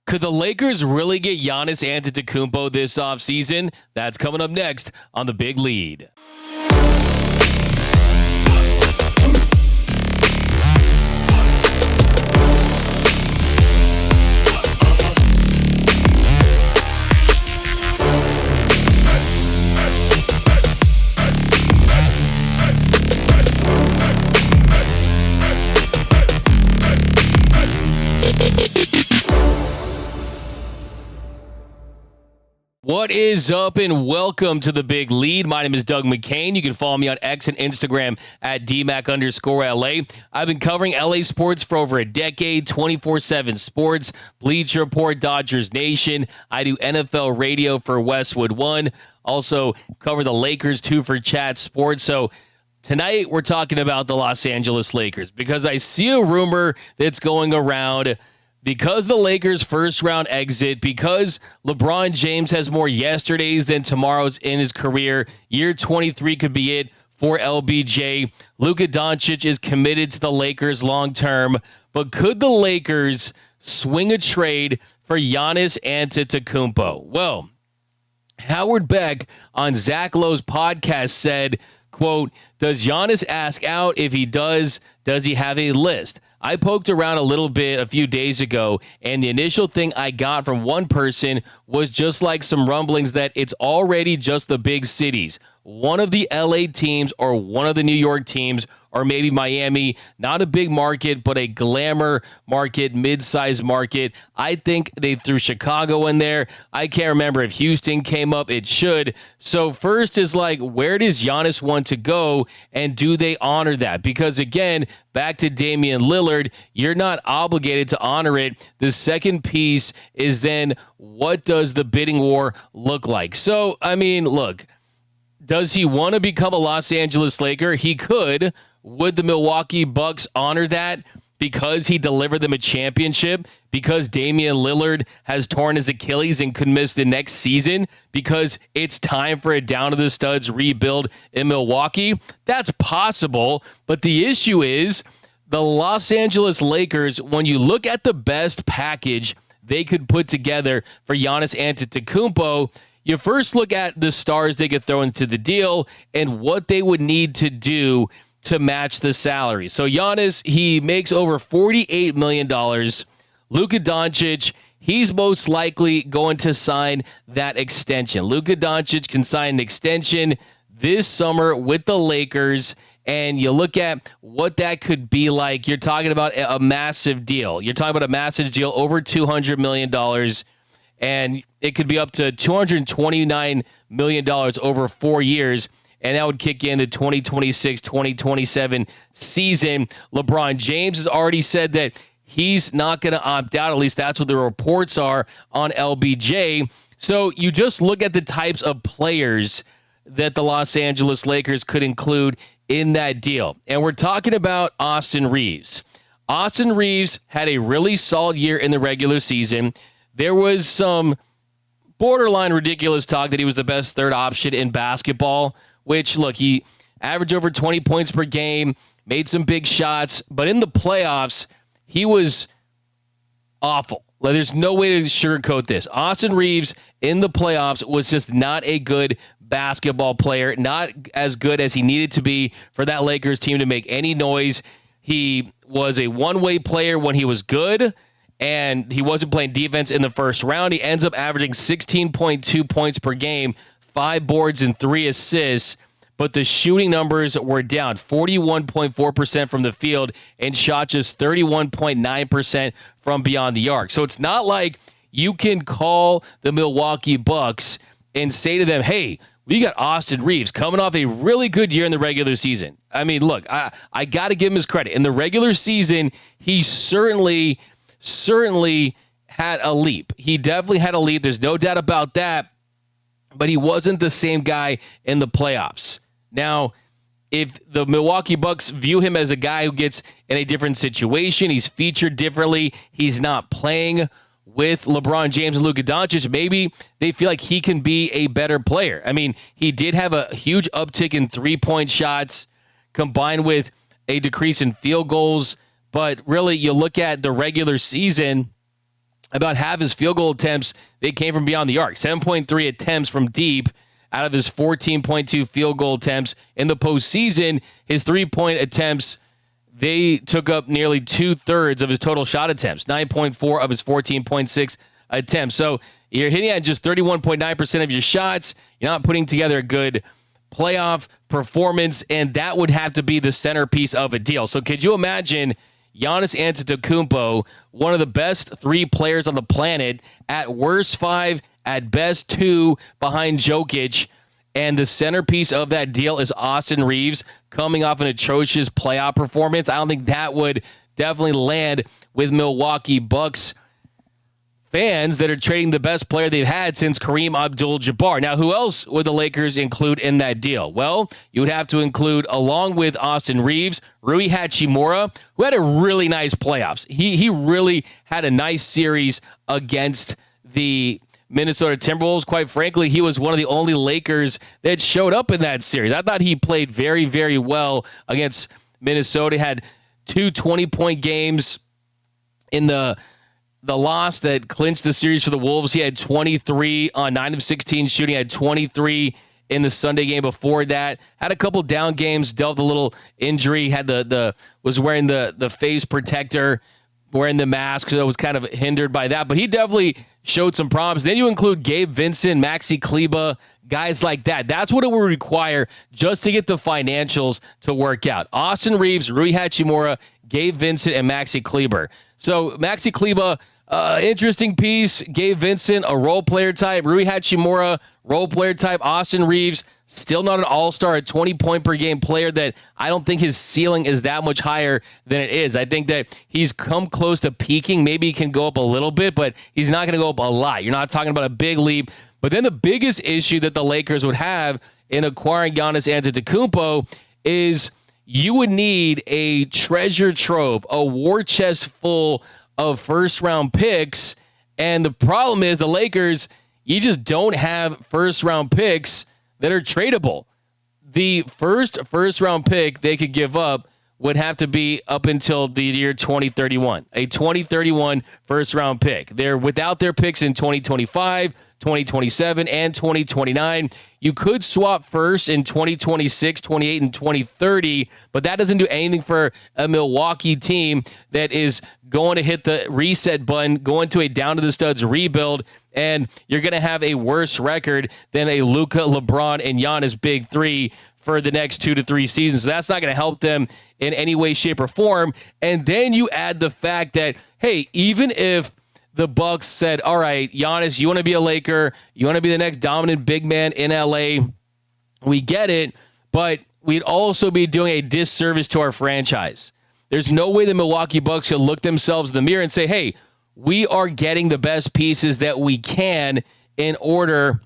Could the Lakers really get Giannis Antetokounmpo this offseason? That's coming up next on The Big Lead. What is up, and welcome to The Big Lead. My name is Doug McKain. You can follow me on X and Instagram at DMac_LA. I've been covering LA sports for over a decade, 24/7 sports, Bleacher Report, Dodgers Nation. I do NFL radio for Westwood One. Also cover the Lakers too for Chat Sports. So tonight we're talking about the Los Angeles Lakers because I see a rumor that's going around. Because the Lakers' first-round exit, because LeBron James has more yesterdays than tomorrows in his career, year 23 could be it for LBJ. Luka Doncic is committed to the Lakers long-term, but could the Lakers swing a trade for Giannis Antetokounmpo? Well, Howard Beck on Zach Lowe's podcast said, quote, "Does Giannis ask out? If he does he have a list?" I poked around a little bit a few days ago, and the initial thing I got from one person was just like some rumblings that it's already just the big cities. One of the LA teams or one of the New York teams or maybe Miami, not a big market, but a glamour market, mid-sized market. I think they threw Chicago in there. I can't remember if Houston came up. It should. So first is like, where does Giannis want to go, and do they honor that? Because again, back to Damian Lillard, you're not obligated to honor it. The second piece is then, what does the bidding war look like? So, I mean, look, does he want to become a Los Angeles Laker? He could. Would the Milwaukee Bucks honor that because he delivered them a championship? Because Damian Lillard has torn his Achilles and could miss the next season? Because it's time for a down-to-the-studs rebuild in Milwaukee? That's possible, but the issue is the Los Angeles Lakers, when you look at the best package they could put together for Giannis Antetokounmpo, you first look at the stars they could throw into the deal and what they would need to do to match the salary. So Giannis, he makes over $48 million. Luka Doncic, he's most likely going to sign that extension. Luka Doncic can sign an extension this summer with the Lakers, and you look at what that could be like. You're talking about a massive deal. You're talking about a massive deal, over $200 million, and it could be up to $229 million over 4 years. And that would kick in the 2026-2027 season. LeBron James has already said that he's not going to opt out. At least that's what the reports are on LBJ. So you just look at the types of players that the Los Angeles Lakers could include in that deal. And we're talking about Austin Reeves. Austin Reeves had a really solid year in the regular season. There was some borderline ridiculous talk that he was the best third option in basketball, which, look, he averaged over 20 points per game, made some big shots, but in the playoffs, he was awful. Like, there's no way to sugarcoat this. Austin Reeves in the playoffs was just not a good basketball player, not as good as he needed to be for that Lakers team to make any noise. He was a one-way player when he was good, and he wasn't playing defense in the first round. He ends up averaging 16.2 points per game, 5 boards and 3 assists, but the shooting numbers were down 41.4% from the field and shot just 31.9% from beyond the arc. So it's not like you can call the Milwaukee Bucks and say to them, hey, we got Austin Reeves coming off a really good year in the regular season. I mean, look, I got to give him his credit. In the regular season, he certainly had a leap. He definitely had a leap. There's no doubt about that. But he wasn't the same guy in the playoffs. Now, if the Milwaukee Bucks view him as a guy who gets in a different situation, he's featured differently, he's not playing with LeBron James and Luka Doncic, maybe they feel like he can be a better player. I mean, he did have a huge uptick in three-point shots combined with a decrease in field goals. But really, you look at the regular season, about half his field goal attempts, they came from beyond the arc. 7.3 attempts from deep out of his 14.2 field goal attempts. In the postseason, his three-point attempts, they took up nearly 2/3 of his total shot attempts, 9.4 of his 14.6 attempts. So you're hitting at just 31.9% of your shots. You're not putting together a good playoff performance, and that would have to be the centerpiece of a deal. So could you imagine Giannis Antetokounmpo, one of the best three players on the planet, at worst 5, at best 2 behind Jokic, and the centerpiece of that deal is Austin Reeves coming off an atrocious playoff performance? I don't think that would definitely land with Milwaukee Bucks fans that are trading the best player they've had since Kareem Abdul-Jabbar. Now, who else would the Lakers include in that deal? Well, you would have to include, along with Austin Reeves, Rui Hachimura, who had a really nice playoffs. He really had a nice series against the Minnesota Timberwolves. Quite frankly, he was one of the only Lakers that showed up in that series. I thought he played very, very well against Minnesota. He had 2 20-point games in the loss that clinched the series for the Wolves. He had 23 on 9 of 16 shooting, had 23 in the Sunday game before that. Had a couple down games, dealt a little injury, had was wearing the face protector, wearing the mask, so it was kind of hindered by that. But he definitely showed some problems. Then you include Gabe Vincent, Maxi Kleba, guys like that. That's what it would require just to get the financials to work out. Austin Reeves, Rui Hachimura, Gabe Vincent, and Maxi Kleber. So Maxi Kleba, interesting piece. Gabe Vincent, a role player type. Rui Hachimura, role player type. Austin Reeves, still not an all-star, a 20-point per game player that I don't think his ceiling is that much higher than it is. I think that he's come close to peaking. Maybe he can go up a little bit, but he's not going to go up a lot. You're not talking about a big leap. But then the biggest issue that the Lakers would have in acquiring Giannis Antetokounmpo is you would need a treasure trove, a war chest full of first-round picks. And the problem is the Lakers, you just don't have first-round picks that are tradable. The first-round pick they could give up would have to be up until the year 2031, a 2031 first-round pick. They're without their picks in 2025, 2027, and 2029. You could swap first in 2026, 28, and 2030, but that doesn't do anything for a Milwaukee team that is going to hit the reset button, going to a down-to-the-studs rebuild, and you're going to have a worse record than a Luka, LeBron, and Giannis big three for the next 2 to 3 seasons. So that's not going to help them in any way, shape, or form. And then you add the fact that, hey, even if the Bucks said, all right, Giannis, you want to be a Laker, you want to be the next dominant big man in LA, we get it, but we'd also be doing a disservice to our franchise. There's no way the Milwaukee Bucks should look themselves in the mirror and say, hey, we are getting the best pieces that we can in order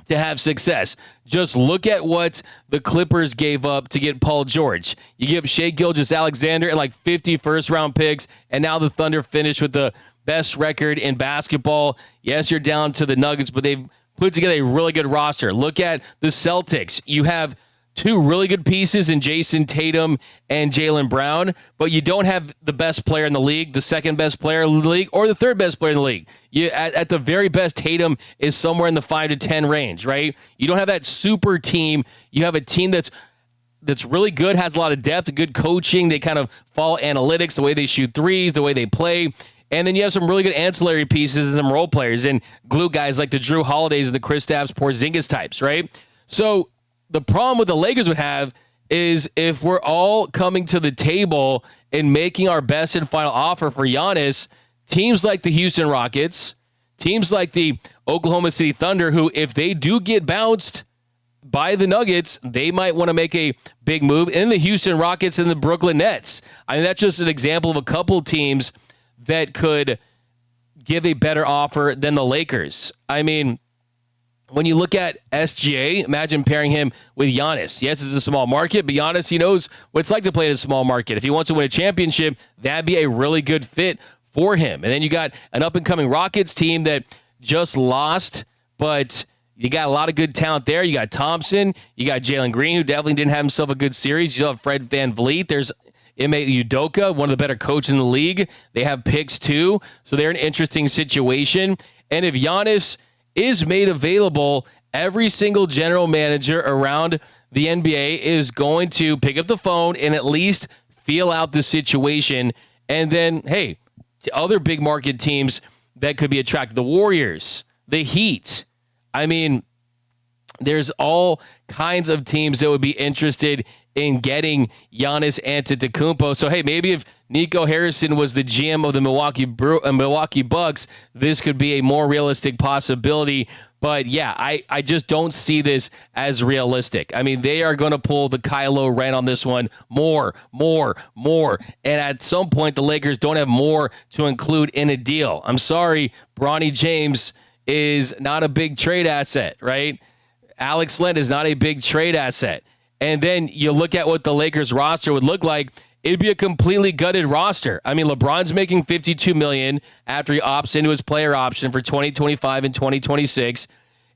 to have success. Just look at what the Clippers gave up to get Paul George. You give Shai Gilgeous-Alexander and like 50 first-round picks, and now the Thunder finished with the best record in basketball. Yes, you're down to the Nuggets, but they've put together a really good roster. Look at the Celtics. You have 2 really good pieces in Jason Tatum and Jaylen Brown, but you don't have the best player in the league, the second best player in the league, or the third best player in the league. At the very best, Tatum is somewhere in the 5 to 10 range, right? You don't have that super team. You have a team that's really good, has a lot of depth, good coaching. They kind of follow analytics, the way they shoot threes, the way they play. And then you have some really good ancillary pieces and some role players and glue guys like the Drew Holidays and the Kristaps Porzingis types, right? So the problem with the Lakers would have is if we're all coming to the table and making our best and final offer for Giannis, teams like the Houston Rockets, teams like the Oklahoma City Thunder, who if they do get bounced by the Nuggets, they might want to make a big move, and the Houston Rockets and the Brooklyn Nets. I mean, that's just an example of a couple teams that could give a better offer than the Lakers. I mean, when you look at SGA, imagine pairing him with Giannis. Yes, it's a small market, but Giannis, he knows what it's like to play in a small market. If he wants to win a championship, that'd be a really good fit for him. And then you got an up-and-coming Rockets team that just lost, but you got a lot of good talent there. You got Thompson. You got Jalen Green, who definitely didn't have himself a good series. You have Fred VanVleet. There's Ime Udoka, one of the better coaches in the league. They have picks too, so they're in an interesting situation. And if Giannis is made available, every single general manager around the NBA is going to pick up the phone and at least feel out the situation. And then, hey, to other big market teams that could be attracted, the Warriors, the Heat. I mean, there's all kinds of teams that would be interested in getting Giannis Antetokounmpo. So, hey, maybe if Nico Harrison was the GM of the Milwaukee Bucks, this could be a more realistic possibility. But, yeah, I just don't see this as realistic. I mean, they are going to pull the Kylo Ren on this one more. And at some point, the Lakers don't have more to include in a deal. I'm sorry, Bronny James is not a big trade asset, right? Alex Len is not a big trade asset. And then you look at what the Lakers roster would look like, it'd be a completely gutted roster. I mean, LeBron's making $52 million after he opts into his player option for 2025 and 2026.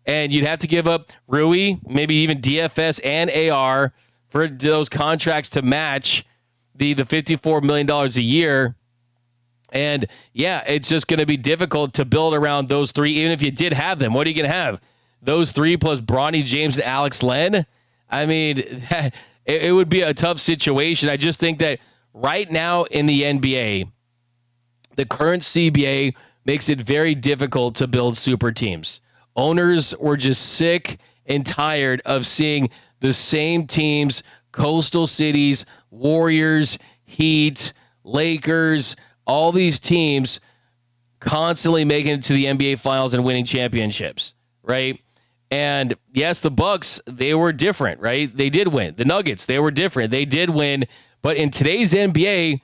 And you'd have to give up Rui, maybe even DFS and AR for those contracts to match the $54 million a year. And yeah, it's just going to be difficult to build around those three. Even if you did have them, what are you going to have? Those three plus Bronny James and Alex Len? I mean, it would be a tough situation. I just think that right now in the NBA, the current CBA makes it very difficult to build super teams. Owners were just sick and tired of seeing the same teams, coastal cities, Warriors, Heat, Lakers, all these teams constantly making it to the NBA Finals and winning championships, right? And yes, the Bucks, they were different, right? They did win. The Nuggets, they were different. They did win. But in today's NBA,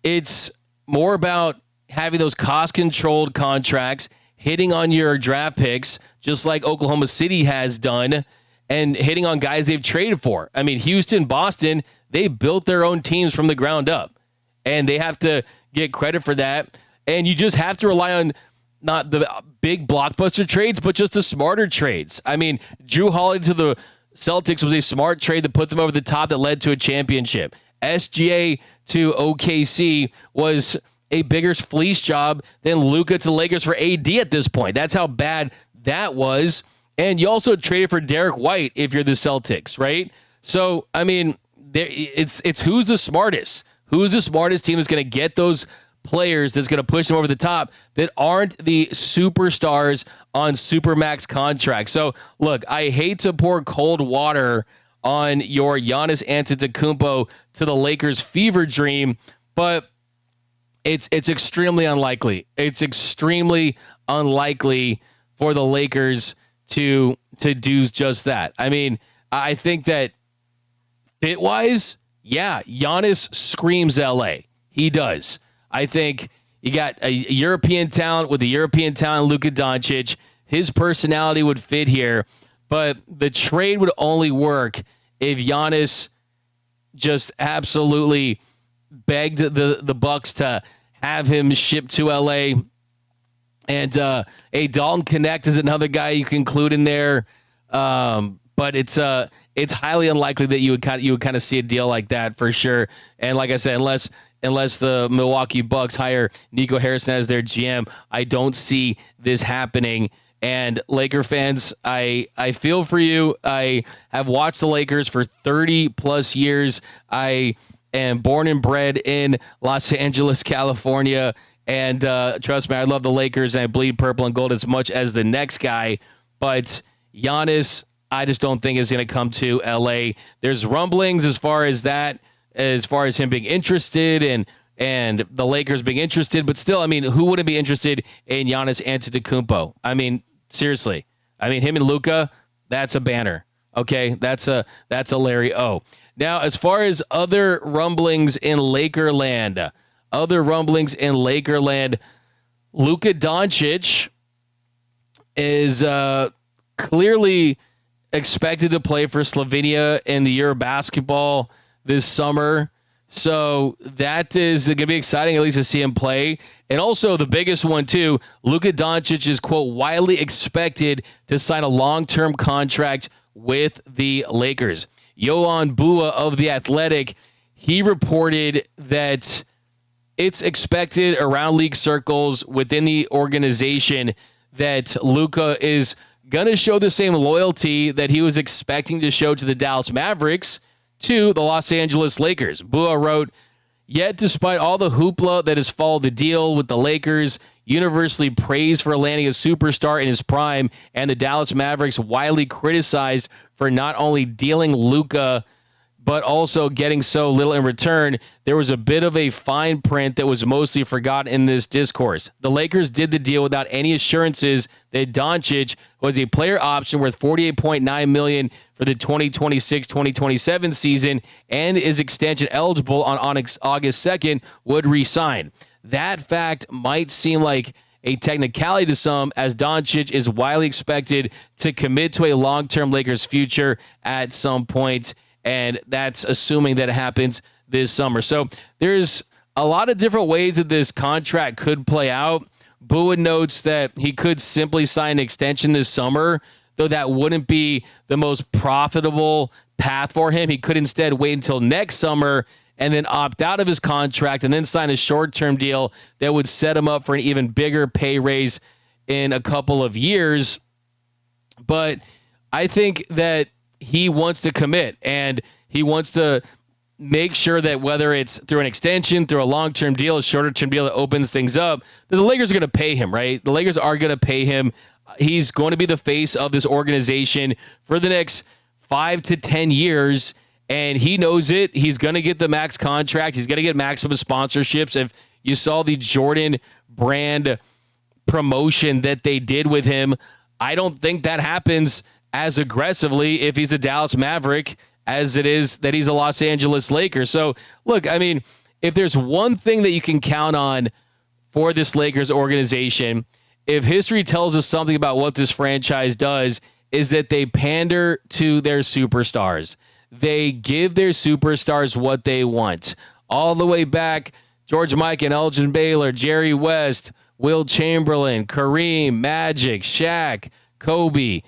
it's more about having those cost-controlled contracts, hitting on your draft picks, just like Oklahoma City has done, and hitting on guys they've traded for. I mean, Houston, Boston, they built their own teams from the ground up. And they have to get credit for that. And you just have to rely on not the big blockbuster trades, but just the smarter trades. I mean, Drew Holiday to the Celtics was a smart trade that put them over the top that led to a championship. SGA to OKC was a bigger fleece job than Luka to the Lakers for AD at this point. That's how bad that was. And you also traded for Derek White if you're the Celtics, right? So, I mean, it's who's the smartest? Who's the smartest team that's going to get those players that's going to push them over the top that aren't the superstars on supermax contracts? So, look, I hate to pour cold water on your Giannis Antetokounmpo to the Lakers fever dream, but it's extremely unlikely. It's extremely unlikely for the Lakers to do just that. I mean, I think that fit-wise, yeah, Giannis screams LA. He does. I think you got a European talent with a European talent, Luka Doncic. His personality would fit here, but the trade would only work if Giannis just absolutely begged the Bucks to have him shipped to LA. And a Dalton Connect is another guy you can include in there, but it's highly unlikely that you would kind of see a deal like that for sure. And like I said, unless the Milwaukee Bucks hire Nico Harrison as their GM, I don't see this happening. And Laker fans, I feel for you. I have watched the Lakers for 30 plus years. I am born and bred in Los Angeles, California. And trust me, I love the Lakers and I bleed purple and gold as much as the next guy. But Giannis, I just don't think is going to come to LA. There's rumblings as far as him being interested and the Lakers being interested. But still, I mean, who wouldn't be interested in Giannis Antetokounmpo? I mean, seriously. I mean, him and Luka, that's a banner. Okay, that's a Larry O. Now, as far as other rumblings in Lakerland, Luka Doncic is clearly expected to play for Slovenia in the Eurobasketball this summer. So that is going to be exciting, at least to see him play. And also the biggest one, too, Luka Doncic is, quote, widely expected to sign a long-term contract with the Lakers. Yohan Bua of The Athletic, he reported that it's expected around league circles within the organization that Luka is going to show the same loyalty that he was expecting to show to the Dallas Mavericks to the Los Angeles Lakers. Bua wrote, "Yet despite all the hoopla that has followed the deal with the Lakers, universally praised for landing a superstar in his prime, and the Dallas Mavericks widely criticized for not only dealing Luka but also getting so little in return, there was a bit of a fine print that was mostly forgotten in this discourse. The Lakers did the deal without any assurances that Doncic was a player option worth $48.9 million for the 2026-2027 season and is extension eligible on August 2nd would re-sign. That fact might seem like a technicality to some, as Doncic is widely expected to commit to a long-term Lakers future at some point, and that's assuming that it happens this summer. So there's a lot of different ways that this contract could play out. Bua notes that he could simply sign an extension this summer, though that wouldn't be the most profitable path for him. He could instead wait until next summer and then opt out of his contract and then sign a short-term deal that would set him up for an even bigger pay raise in a couple of years. But I think that he wants to commit, and he wants to make sure that whether it's through an extension, through a long-term deal, a shorter-term deal that opens things up, that the Lakers are going to pay him, right? The Lakers are going to pay him. He's going to be the face of this organization for the next 5 to 10 years, and he knows it. He's going to get the max contract. He's going to get maximum sponsorships. If you saw the Jordan brand promotion that they did with him, I don't think that happens as aggressively if he's a Dallas Maverick as it is that he's a Los Angeles Laker. So, look, I mean, if there's one thing that you can count on for this Lakers organization, if history tells us something about what this franchise does, is that they pander to their superstars. They give their superstars what they want. All the way back, George Mikan, Elgin Baylor, Jerry West, Will Chamberlain, Kareem, Magic, Shaq, Kobe,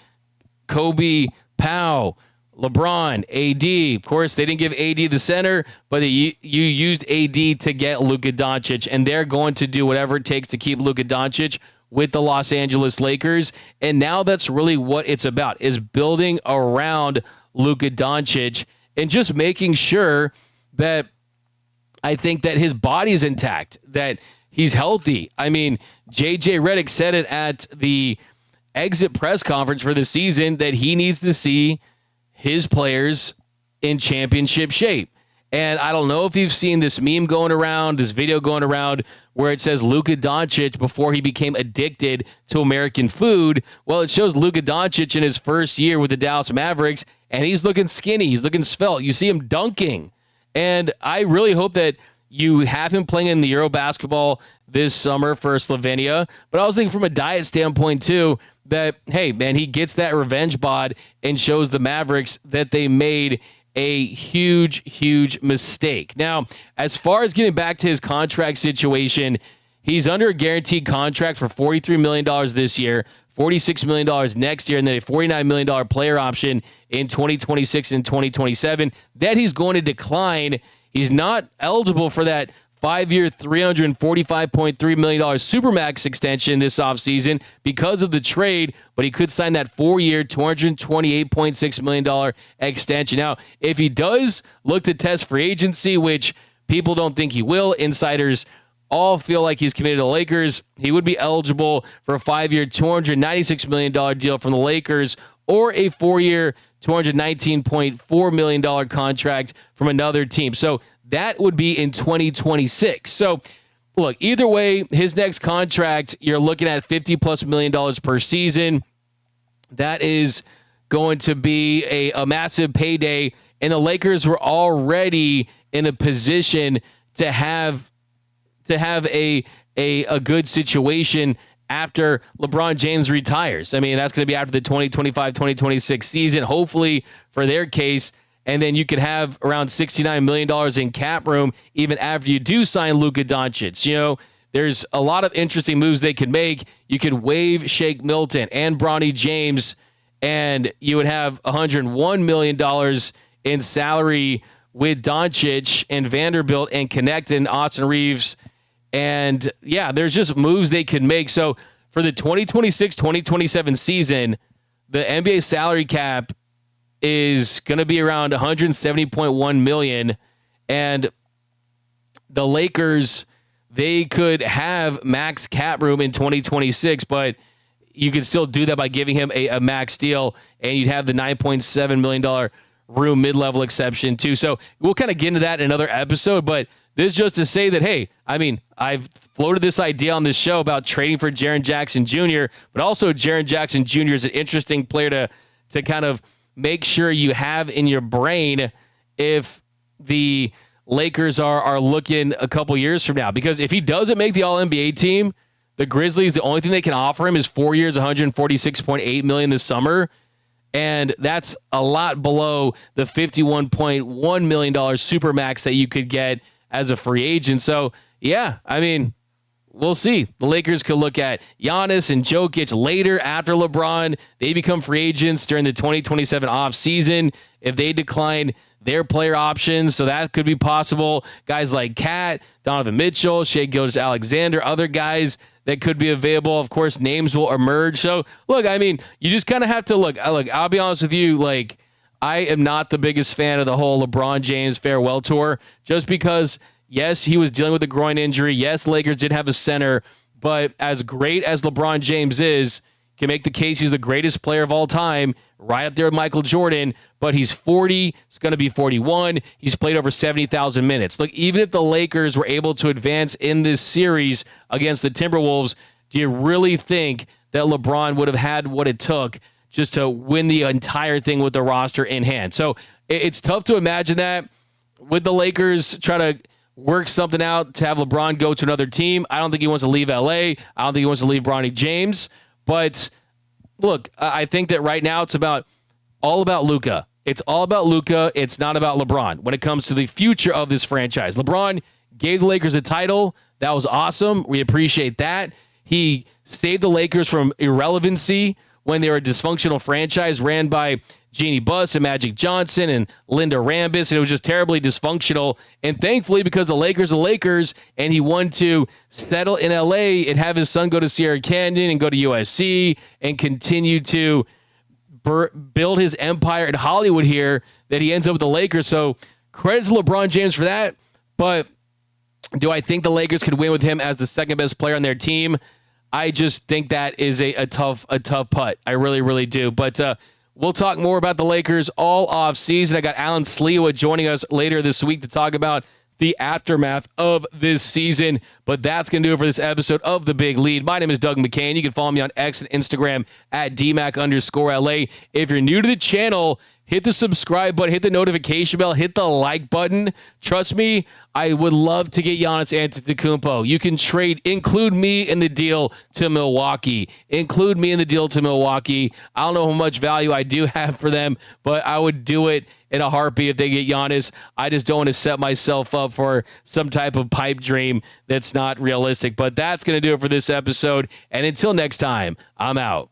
Powell, LeBron, AD. Of course, they didn't give AD the center, but you used AD to get Luka Doncic, and they're going to do whatever it takes to keep Luka Doncic with the Los Angeles Lakers. And now that's really what it's about, is building around Luka Doncic and just making sure that I think that his body is intact, that he's healthy. I mean, JJ Redick said it at the exit press conference for the season that he needs to see his players in championship shape. And I don't know if you've seen this meme going around, this video going around, where it says Luka Doncic before he became addicted to American food. Well, it shows Luka Doncic in his first year with the Dallas Mavericks, and he's looking skinny. He's looking svelte. You see him dunking. And I really hope that you have him playing in the Euro basketball this summer for Slovenia. But I was thinking from a diet standpoint, too, that, hey, man, he gets that revenge bod and shows the Mavericks that they made a huge, huge mistake. Now, as far as getting back to his contract situation, he's under a guaranteed contract for $43 million this year, $46 million next year, and then a $49 million player option in 2026 and 2027 that he's going to decline. He's not eligible for that 5-year, $345.3 million Supermax extension this offseason because of the trade, but he could sign that 4-year, $228.6 million extension. Now, if he does look to test free agency, which people don't think he will, insiders all feel like he's committed to the Lakers, he would be eligible for a 5-year, $296 million deal from the Lakers or a 4-year, $219.4 million contract from another team. So that would be in 2026. So, look, either way, his next contract, you're looking at $50+ million per season. That is going to be a massive payday, and the Lakers were already in a position to have a good situation after LeBron James retires. I mean, that's going to be after the 2025-2026 season, hopefully for their case. And then you could have around $69 million in cap room even after you do sign Luka Doncic. You know, there's a lot of interesting moves they could make. You could waive Shake Milton and Bronny James, and you would have $101 million in salary with Doncic and Vanderbilt and connect in Austin Reeves. And yeah, there's just moves they can make. So for the 2026-2027 season, the NBA salary cap is going to be around $170.1 million. And the Lakers, they could have max cap room in 2026, but you could still do that by giving him a max deal, and you'd have the $9.7 million room mid-level exception too. So we'll kind of get into that in another episode, but this is just to say that, hey, I mean, I've floated this idea on this show about trading for Jaren Jackson Jr., but also Jaren Jackson Jr. is an interesting player to kind of make sure you have in your brain if the Lakers are looking a couple years from now. Because if he doesn't make the All-NBA team, the Grizzlies, the only thing they can offer him is 4 years, $146.8 million this summer. And that's a lot below the $51.1 million supermax that you could get as a free agent. So, yeah, I mean, we'll see. The Lakers could look at Giannis and Jokic later after LeBron. They become free agents during the 2027 offseason if they decline their player options. So that could be possible. Guys like Kat, Donovan Mitchell, Shai Gilgeous-Alexander, other guys that could be available. Of course, names will emerge. So, look, I mean, you just kind of have to look. I'll be honest with you, like, I am not the biggest fan of the whole LeBron James farewell tour just because, yes, he was dealing with a groin injury. Yes, Lakers did have a center, but as great as LeBron James is, can make the case he's the greatest player of all time, right up there with Michael Jordan, but he's 40, it's going to be 41. He's played over 70,000 minutes. Look, even if the Lakers were able to advance in this series against the Timberwolves, do you really think that LeBron would have had what it took just to win the entire thing with the roster in hand? So it's tough to imagine that with the Lakers try to work something out to have LeBron go to another team. I don't think he wants to leave LA. I don't think he wants to leave Bronny James. But look, I think that right now it's all about Luka. It's all about Luka. It's not about LeBron when it comes to the future of this franchise. LeBron gave the Lakers a title. That was awesome. We appreciate that. He saved the Lakers from irrelevancy when they were a dysfunctional franchise ran by Jeannie Buss and Magic Johnson and Linda Rambis, and it was just terribly dysfunctional. And thankfully, because the Lakers are Lakers, and he wanted to settle in LA and have his son go to Sierra Canyon and go to USC and continue to build his empire in Hollywood here, that he ends up with the Lakers. So credit to LeBron James for that. But do I think the Lakers could win with him as the second best player on their team? I just think that is a tough putt. I really, really do. But we'll talk more about the Lakers all off season. I got Alan Sliwa joining us later this week to talk about the aftermath of this season. But that's going to do it for this episode of The Big Lead. My name is Doug McKain. You can follow me on X and Instagram at DMAC_LA. If you're new to the channel, hit the subscribe button, hit the notification bell, hit the like button. Trust me, I would love to get Giannis Antetokounmpo. You can include me in the deal to Milwaukee. Include me in the deal to Milwaukee. I don't know how much value I do have for them, but I would do it in a heartbeat if they get Giannis. I just don't want to set myself up for some type of pipe dream that's not realistic. But that's going to do it for this episode. And until next time, I'm out.